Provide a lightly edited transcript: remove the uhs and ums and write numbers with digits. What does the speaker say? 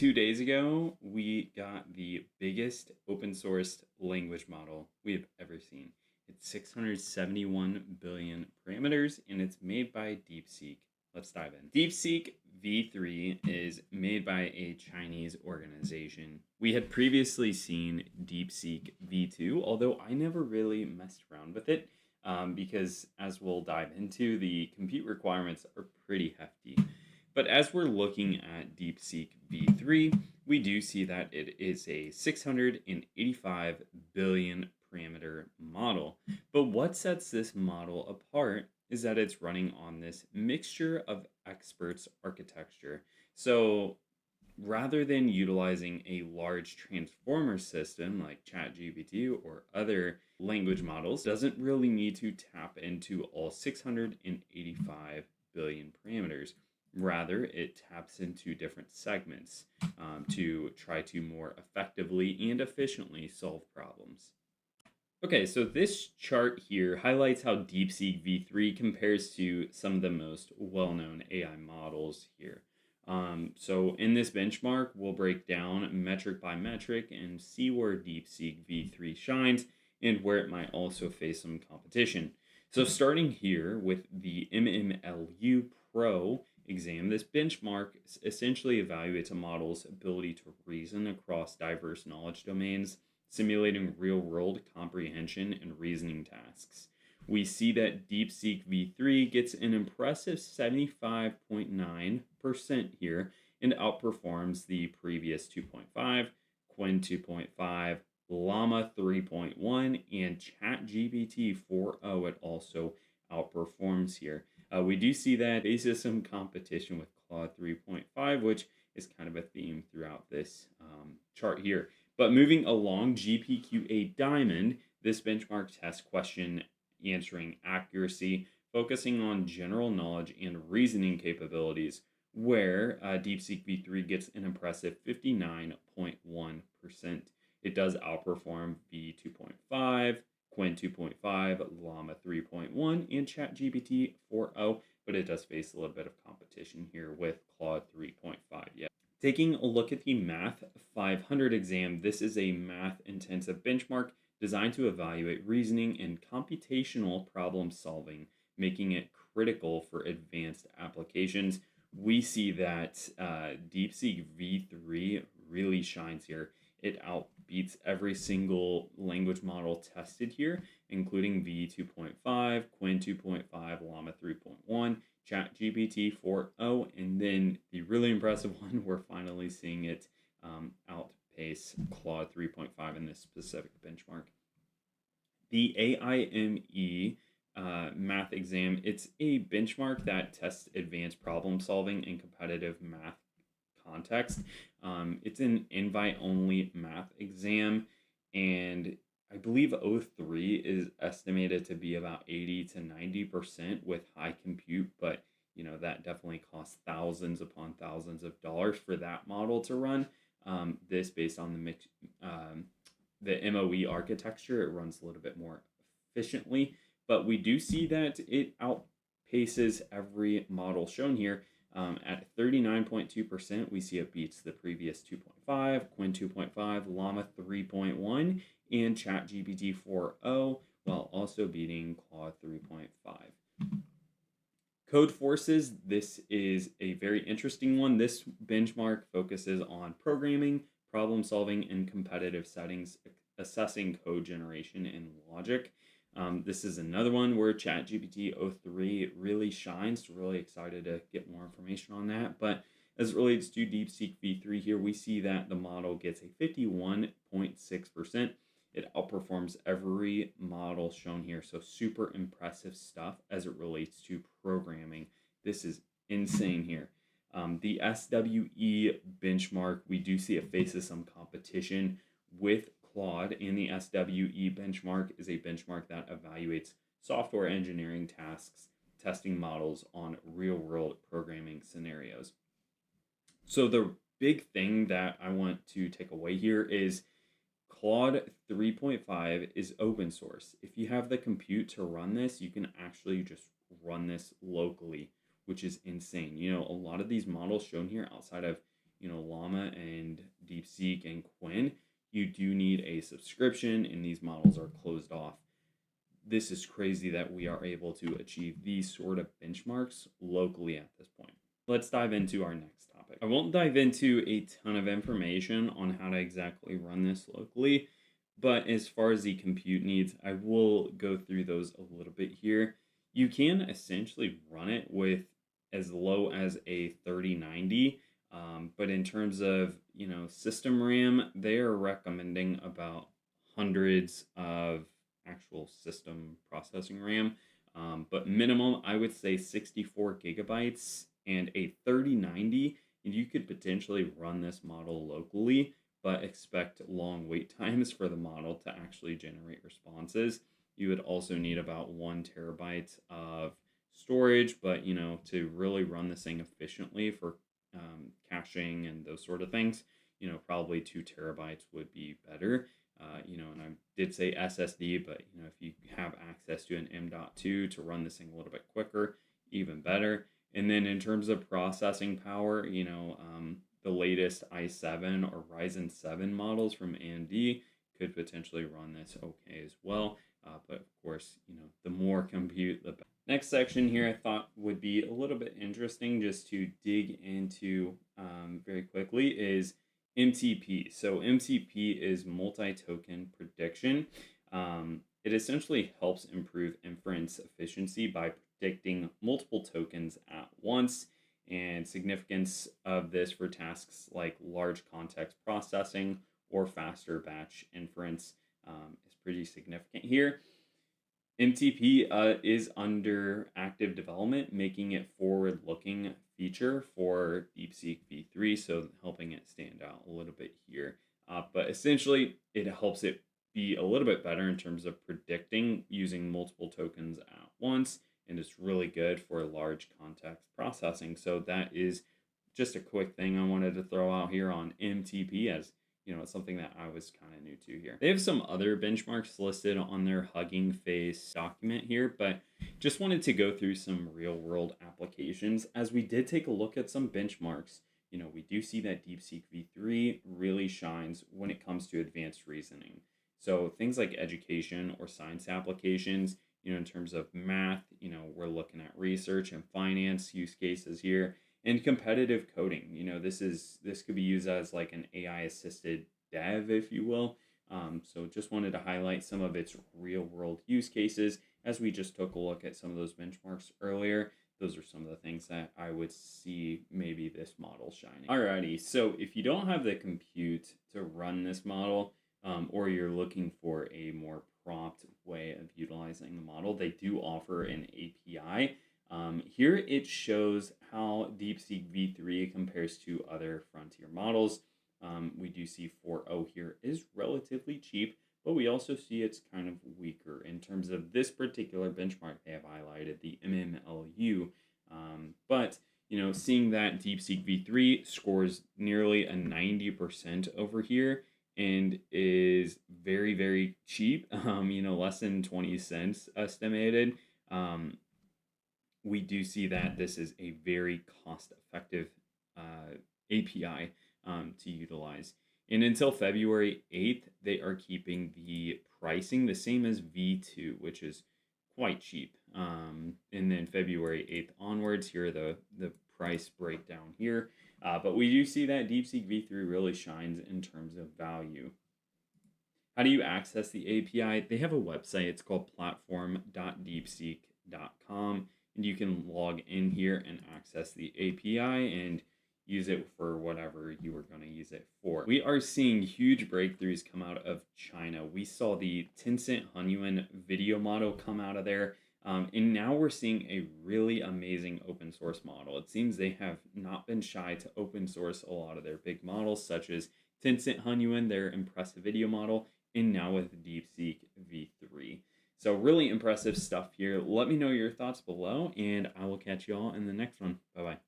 2 days ago, we got the biggest open sourced language model we have ever seen. It's 671 billion parameters and it's made by DeepSeek. Let's dive in. DeepSeek V3 is made by a Chinese organization. We had previously seen DeepSeek V2, although I never really messed around with it because, as we'll dive into, the compute requirements are pretty hefty. But as we're looking at DeepSeek V3, we do see that it is a 685 billion parameter model. But what sets this model apart is that it's running on this mixture of experts architecture. So rather than utilizing a large transformer system like ChatGPT or other language models, doesn't really need to tap into all 685 billion parameters. Rather, it taps into different segments to try to more effectively and efficiently solve problems. Okay, so this chart here highlights how DeepSeek V3 compares to some of the most well-known AI models here. So in this benchmark, we'll break down metric by metric and see where DeepSeek V3 shines and where it might also face some competition. So starting here with the MMLU Pro exam, this benchmark essentially evaluates a model's ability to reason across diverse knowledge domains, simulating real-world comprehension and reasoning tasks. We see that DeepSeek V3 gets an impressive 75.9% here and outperforms the previous 2.5, Quinn 2.5, Llama 3.1, and ChatGPT-4o. It also outperforms here. We do see that faces some competition with Claude 3.5, which is kind of a theme throughout this chart here. But moving along, GPQA Diamond, this benchmark test question answering accuracy, focusing on general knowledge and reasoning capabilities, where DeepSeek V3 gets an impressive 59.1%. It does outperform V2.5, Quinn 2.5, Llama 3.1, and ChatGPT 4o, but it does face a little bit of competition here with Claude 3.5. Yeah. Taking a look at the Math 500 exam, this is a math-intensive benchmark designed to evaluate reasoning and computational problem solving, making it critical for advanced applications. We see that DeepSeek V3 really shines here. It outbeats every single language model tested here, including V2.5, Quinn 2.5, Llama 3.1, ChatGPT 4o, and then the really impressive one, we're finally seeing it outpace Claude 3.5 in this specific benchmark. The AIME math exam, it's a benchmark that tests advanced problem solving in competitive math context. It's an invite-only math exam, and I believe O3 is estimated to be about 80 to 90% with high compute, but that definitely costs thousands upon thousands of dollars for that model to run. This based on the MOE architecture, it runs a little bit more efficiently, but we do see that it outpaces every model shown here. At 39.2%, we see it beats the previous 2.5, Quinn 2.5, Llama 3.1, and ChatGPT 4o, while also beating Claude 3.5. Code Forces, this is a very interesting one. This benchmark focuses on programming, problem solving, and competitive settings, assessing code generation and logic. This is another one where ChatGPT 3 really shines. Really excited to get more information on that. But as it relates to DeepSeek V3 here, we see that the model gets a 51.6%. It outperforms every model shown here. So super impressive stuff as it relates to programming. This is insane here. The SWE benchmark, we do see it faces some competition with Claude, and the SWE benchmark is a benchmark that evaluates software engineering tasks, testing models on real-world programming scenarios. So the big thing that I want to take away here is Claude 3.5 is open source. If you have the compute to run this, you can actually just run this locally, which is insane. A lot of these models shown here outside of Llama and DeepSeek and Quinn, you do need a subscription, and these models are closed off. This is crazy that we are able to achieve these sort of benchmarks locally at this point. Let's dive into our next topic. I won't dive into a ton of information on how to exactly run this locally, but as far as the compute needs, I will go through those a little bit here. You can essentially run it with as low as a 3090, but in terms of system RAM, they are recommending about hundreds of actual system processing RAM. But minimum, I would say 64 gigabytes and a 3090, and you could potentially run this model locally, but expect long wait times for the model to actually generate responses. You would also need about 1 terabyte of storage, but to really run this thing efficiently for caching and those sort of things, probably 2 terabytes would be better. And I did say SSD, but if you have access to an M.2 to run this thing a little bit quicker, even better. And then in terms of processing power, the latest i7 or Ryzen 7 models from AMD could potentially run this okay as well. But of course, the more compute, the better. Next section here I thought would be a little bit interesting just to dig into very quickly is MTP. So MTP is multi-token prediction. It essentially helps improve inference efficiency by predicting multiple tokens at once, and significance of this for tasks like large context processing or faster batch inference is pretty significant here. MTP is under active development, making it forward-looking feature for DeepSeek-V3, so helping it stand out a little bit here. But essentially, it helps it be a little bit better in terms of predicting using multiple tokens at once, and it's really good for large context processing. So that is just a quick thing I wanted to throw out here on MTP, as it's something that I was kind of new to here. They have some other benchmarks listed on their Hugging Face document here, but just wanted to go through some real world applications. As we did take a look at some benchmarks, we do see that DeepSeek-V3 really shines when it comes to advanced reasoning. So things like education or science applications, in terms of math, we're looking at research and finance use cases here. And competitive coding, this could be used as like an AI assisted dev, if you will. So just wanted to highlight some of its real world use cases as we just took a look at some of those benchmarks earlier. Those are some of the things that I would see maybe this model shining. Alrighty, so if you don't have the compute to run this model, or you're looking for a more prompt way of utilizing the model, they do offer an API. Here it shows how DeepSeek-V3 compares to other frontier models. We do see 4o here is relatively cheap, but we also see it's kind of weaker in terms of this particular benchmark. They have highlighted the MMLU, but seeing that DeepSeek-V3 scores nearly a 90% over here and is very, very cheap, less than 20 cents estimated. We do see that this is a very cost-effective API to utilize. And until February 8th, they are keeping the pricing the same as V2, which is quite cheap. And then February 8th onwards, here are the price breakdown here. But we do see that DeepSeek-V3 really shines in terms of value. How do you access the API? They have a website. It's called platform.deepseek.com. And you can log in here and access the API and use it for whatever you were going to use it for. We are seeing huge breakthroughs come out of China. We saw the Tencent Hunyuan video model come out of there. And now we're seeing a really amazing open source model. It seems they have not been shy to open source a lot of their big models, such as Tencent Hunyuan, their impressive video model, and now with DeepSeek-V3. So really impressive stuff here. Let me know your thoughts below, and I will catch you all in the next one. Bye-bye.